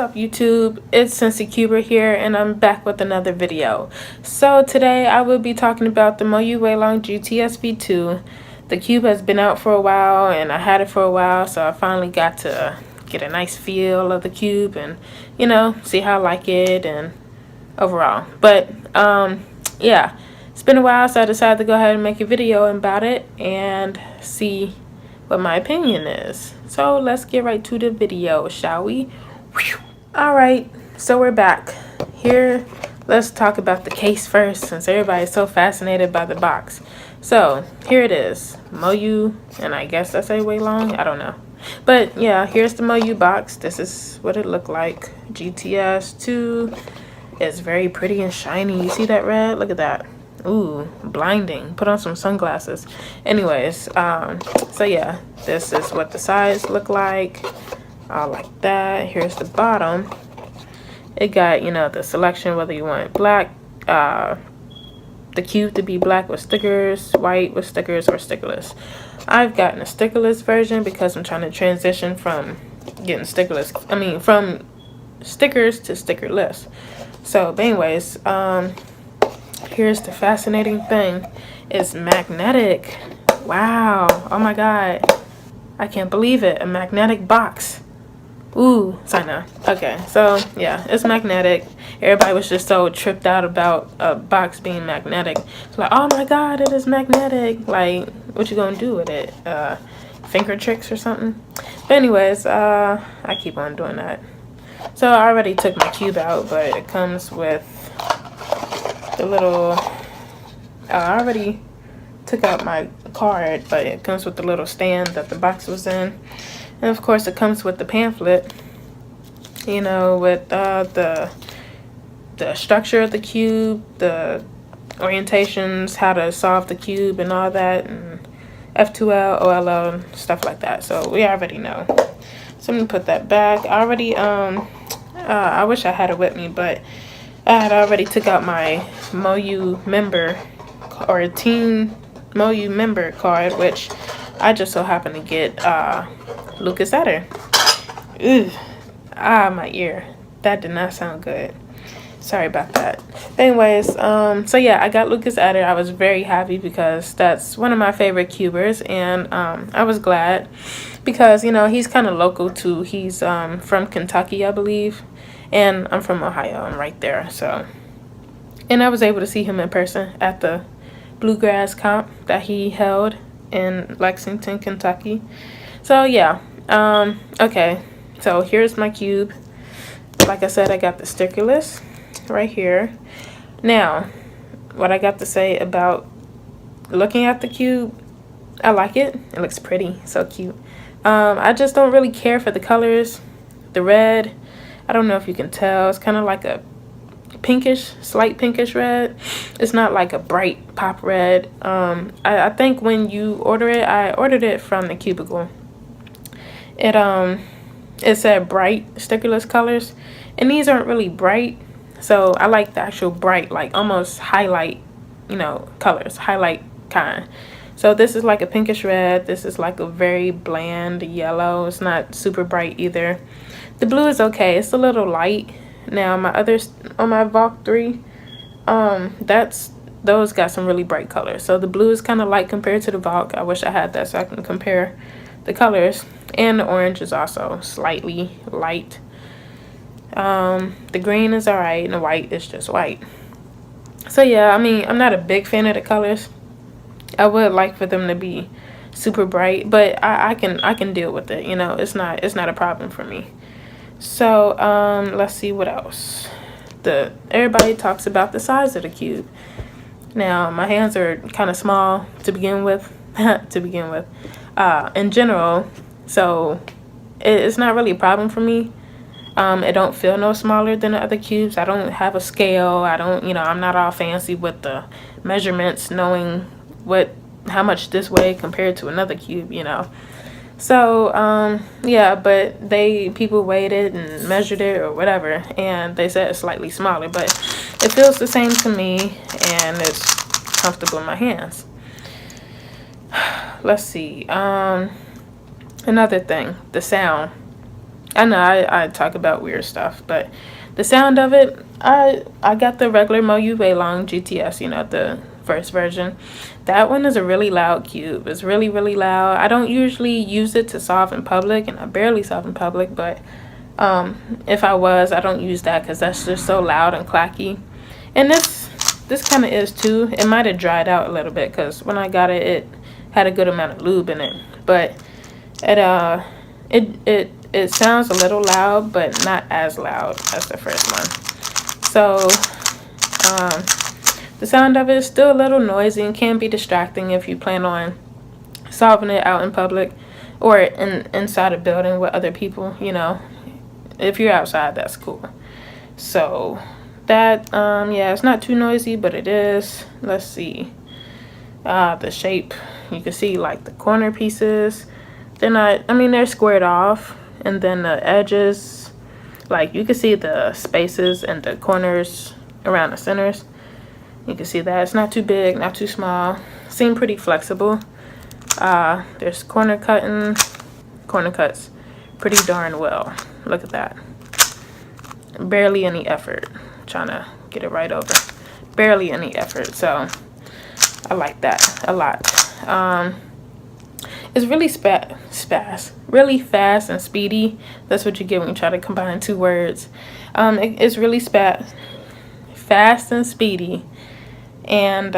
up YouTube? It's Cincy Cuber here, and I'm back with another video. So today I will be talking about the Moyu Weilong GTS V2. The cube has been out for a while and I had it for a while, so I finally got to get a nice feel of the cube and, you know, see how I like it and overall. But yeah, it's been a while, so I decided to go ahead and make a video about it and see what my opinion is. So let's get right to the video, shall we? Alright, so we're back. Here, let's talk about the case first, since everybody's so fascinated by the box. So, here it is. Moyu, and I guess I say Weilong, I don't know. But yeah, here's the Moyu box. This is what it looked like. GTS 2. It's very pretty and shiny. You see that red? Look at that. Ooh, blinding. Put on some sunglasses. Anyways, so yeah, this is what the sides look like. Like that. Here's the bottom. It got, you know, the selection, whether you want black, the cube to be black with stickers, white with stickers, or stickerless. I've gotten a stickerless version because I'm trying to transition from getting from stickers to stickerless. So, but anyways, here's the fascinating thing. It's magnetic. Wow. Oh my god. I can't believe it. A magnetic box. Ooh, sign up. Okay, so yeah, it's magnetic. Everybody was just so tripped out about a box being magnetic. It's like, oh my god, it is magnetic. Like, what you gonna do with it? Finger tricks or something? But anyways, I keep on doing that. So I already took my cube out, but it comes with the little, I already took out my card, but it comes with the little stand that the box was in. And of course it comes with the pamphlet, you know, with the structure of the cube, the orientations, how to solve the cube and all that, and F2L, OLL, and stuff like that. So we already know. So I'm gonna put that back. I already, I wish I had it with me, but I had already took out my Moyu member, or Team Moyu member card, which I just so happened to get Lucas Etter. Ugh. My ear. That did not sound good. Sorry about that. Anyways, so yeah, I got Lucas Etter. I was very happy because that's one of my favorite cubers, and I was glad because, you know, he's kind of local too. He's from Kentucky, I believe, and I'm from Ohio. I'm right there. So, and I was able to see him in person at the Bluegrass comp that he held in Lexington, Kentucky. So yeah, okay, so here's my cube. Like I said, I got the stickerless right here. Now, what I got to say about looking at the cube, I like it. It looks pretty, so cute. I just don't really care for the colors. The red, I don't know if you can tell, it's kind of like a pinkish, slight pinkish red. It's not like a bright pop red. I think when you order it, I ordered it from the Cubicle. It said bright stickerless colors, and these aren't really bright, so I like the actual bright, like almost highlight, you know, colors, highlight kind. So this is like a pinkish red. This is like a very bland yellow. It's not super bright either. The blue is okay. It's a little light. Now my others on my Valk 3, those got some really bright colors. So the blue is kind of light compared to the Valk. I wish I had that so I can compare the colors. And the orange is also slightly light. The green is alright, and the white is just white. So yeah, I mean, I'm not a big fan of the colors. I would like for them to be super bright, but I can deal with it. You know, it's not a problem for me. So let's see what else. Everybody talks about the size of the cube. Now my hands are kind of small to begin with. In general, so it's not really a problem for me. It don't feel no smaller than the other cubes. I don't have a scale. I don't, you know, I'm not all fancy with the measurements, knowing how much this way compared to another cube, you know. So yeah, but people weighed it and measured it or whatever, and they said it's slightly smaller, but it feels the same to me, and it's comfortable in my hands. Let's see. Another thing, the sound. I know I talk about weird stuff, but the sound of it, I got the regular Moyu Weilong GTS, you know, the first version. That one is a really loud cube. It's really, really loud. I don't usually use it to solve in public, and I barely solve in public, but if I was, I don't use that because that's just so loud and clacky. And this kind of is too. It might have dried out a little bit because when I got it, it had a good amount of lube in it, but it sounds a little loud, but not as loud as the first one. So the sound of it is still a little noisy and can be distracting if you plan on solving it out in public or inside a building with other people. You know, if you're outside, that's cool. So that yeah, it's not too noisy, but it is. Let's see, the shape, you can see like the corner pieces, they're not, I mean, they're squared off, and then the edges, like you can see the spaces and the corners around the centers. You can see that it's not too big, not too small, seem pretty flexible. There's corner cuts pretty darn well. Look at that, barely any effort. Trying to get it right over, barely any effort. So I like that a lot. It's really really fast and speedy. That's what you get when you try to combine two words. It's really fast and speedy, and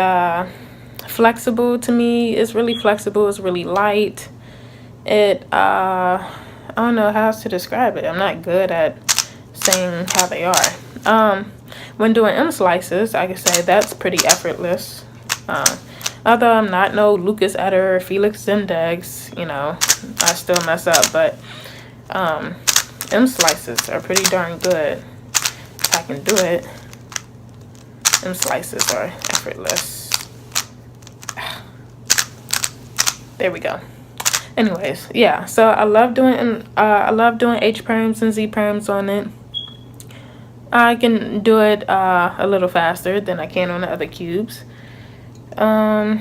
flexible. To me, it's really flexible. It's really light. It I don't know how else to describe it. I'm not good at saying how they are. When doing M slices, I can say that's pretty effortless. Although I'm not no Lucas Etter or Felix Zendegs, you know, I still mess up, but M slices are pretty darn good. If I can do it, M slices are effortless. There we go. Anyways, yeah, so I love doing H perms and Z perms on it. I can do it a little faster than I can on the other cubes. I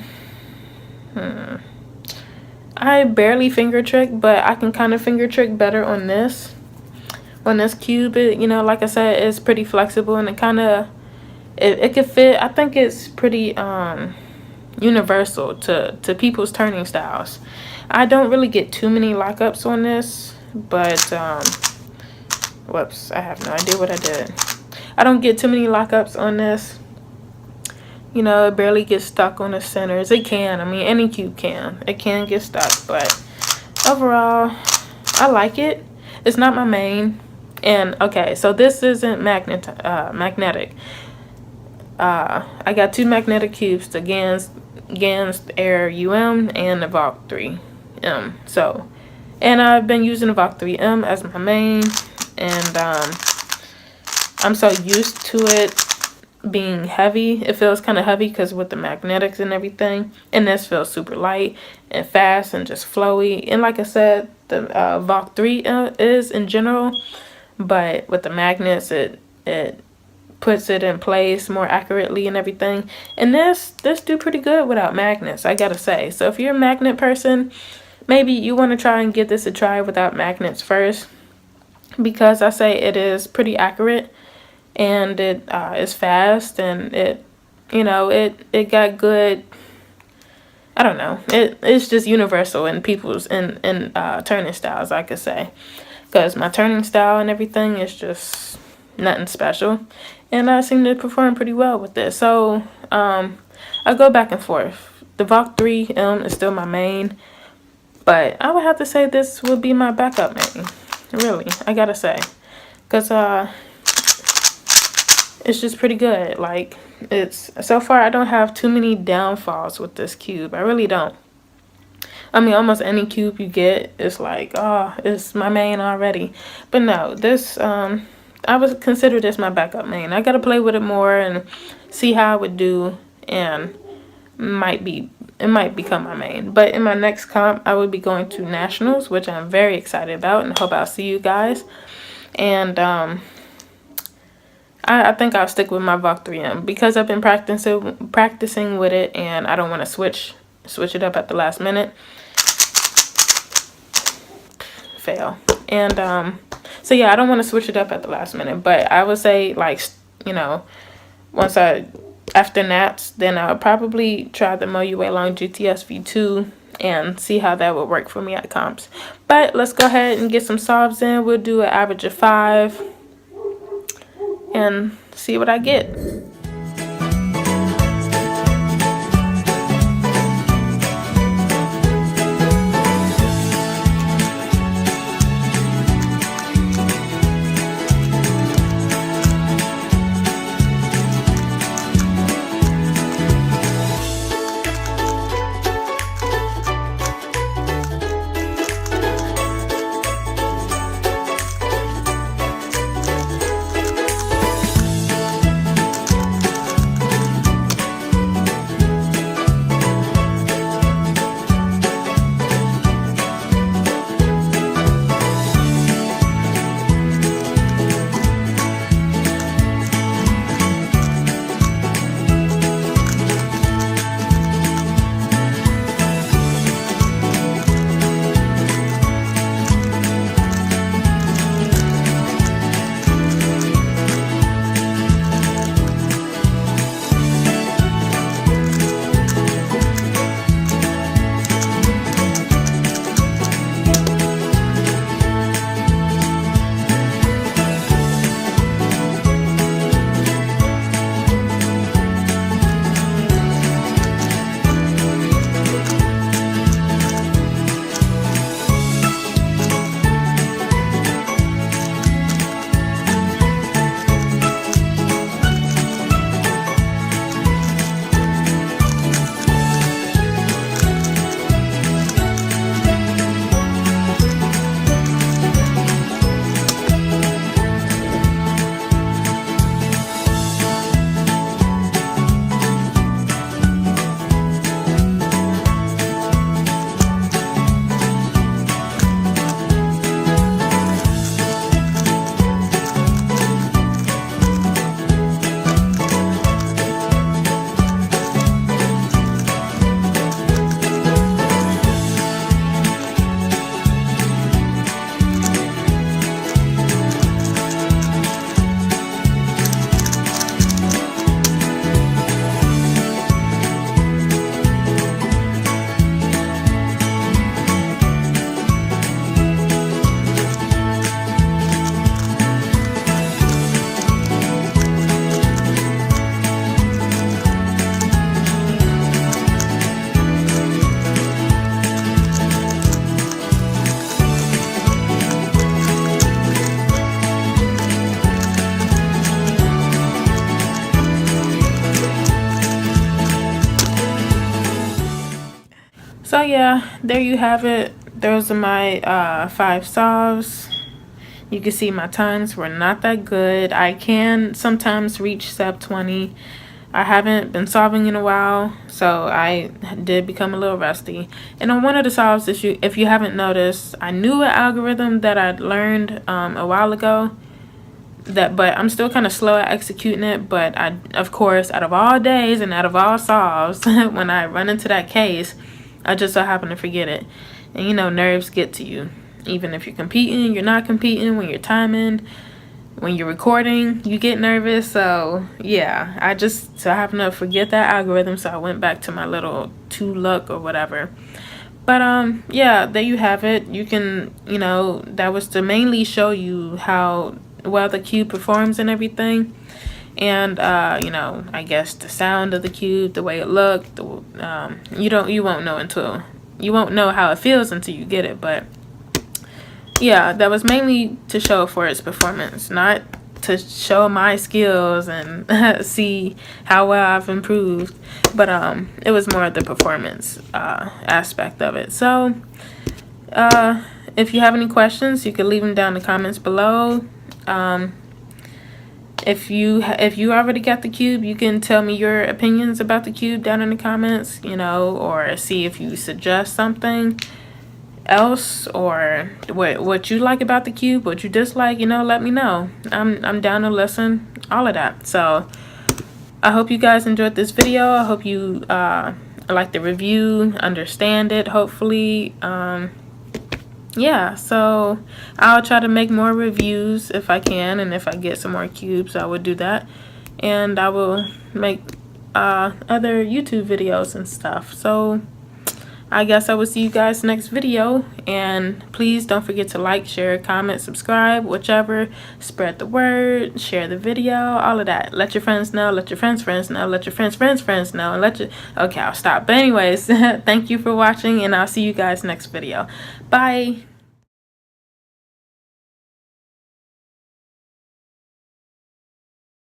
barely finger trick, but I can kind of finger trick better on this cube. It, you know, like I said, it's pretty flexible, and it kind of it could fit. I think it's pretty universal to people's turning styles. I don't really get too many lockups on this, but whoops, I have no idea what I did. I don't get too many lockups on this. You know, it barely gets stuck on the centers. It can. I mean, any cube can. It can get stuck, but overall, I like it. It's not my main. And, okay, so this isn't magnetic. I got two magnetic cubes, the Gans Air UM and the Voc 3M. So, and I've been using the Voc 3M as my main, and I'm so used to it being heavy. It feels kind of heavy because with the magnetics and everything, and this feels super light and fast and just flowy. And like I said, the Voc 3 is in general, but with the magnets, it puts it in place more accurately and everything. And this do pretty good without magnets, I gotta say. So if you're a magnet person, maybe you want to try and give this a try without magnets first, because I say it is pretty accurate, and it is fast, and it, you know, it got good, I don't know, it's just universal in people's in turning styles, I could say, because my turning style and everything is just nothing special, and I seem to perform pretty well with this. So I go back and forth. The Voc 3M is still my main, but I would have to say this would be my backup main, really, I gotta say, because it's just pretty good. Like, it's, so far I don't have too many downfalls with this cube. I really don't. I mean, almost any cube you get, it's like, oh, it's my main already. But no, this, I would consider this my backup main. I gotta play with it more and see how I would do, and it might become my main. But in my next comp, I will be going to nationals, which I'm very excited about, and hope I'll see you guys. And I think I'll stick with my Voc 3M because I've been practicing with it, and I don't want to switch it up at the last minute. Fail. And So yeah, I don't want to switch it up at the last minute, but I would say, like, you know, once after naps, then I'll probably try the Moyu Weilong GTS V2 and see how that would work for me at comps. But let's go ahead and get some solves in. We'll do an average of 5 and see what I get. So yeah, there you have it. Those are my 5 solves. You can see my times were not that good. I can sometimes reach sub 20. I haven't been solving in a while, so I did become a little rusty. And on one of the solves, if you haven't noticed, I knew an algorithm that I'd learned a while ago, but I'm still kind of slow at executing it. But I, of course, out of all days and out of all solves, when I run into that case, I just so happen to forget it. And you know, nerves get to you. Even if you're competing, you're not competing, when you're timing, when you're recording, you get nervous. So yeah, I just so happen to forget that algorithm, so I went back to my little 2 luck or whatever. But yeah, there you have it. You can, you know, that was to mainly show you how well the cube performs and everything. And you know, I guess the sound of the cube, the way it looked, you won't know how it feels until you get it. But yeah, that was mainly to show for its performance, not to show my skills and see how well I've improved. But it was more of the performance aspect of it. So if you have any questions, you can leave them down in the comments below. If you already got the cube, you can tell me your opinions about the cube down in the comments, you know, or see if you suggest something else, or what you like about the cube, what you dislike, you know, let me know. I'm down to listen, all of that. So I hope you guys enjoyed this video. I hope you like the review, understand it, hopefully. yeah, so I'll try to make more reviews if I can, and if I get some more cubes, I would do that. And I will make other YouTube videos and stuff. So I guess I will see you guys next video, and please don't forget to like, share, comment, subscribe, whichever. Spread the word, share the video, all of that. Let your friends know, let your friends know, let your friends know, and let your... Okay, I'll stop. But anyways, thank you for watching, and I'll see you guys next video. Bye.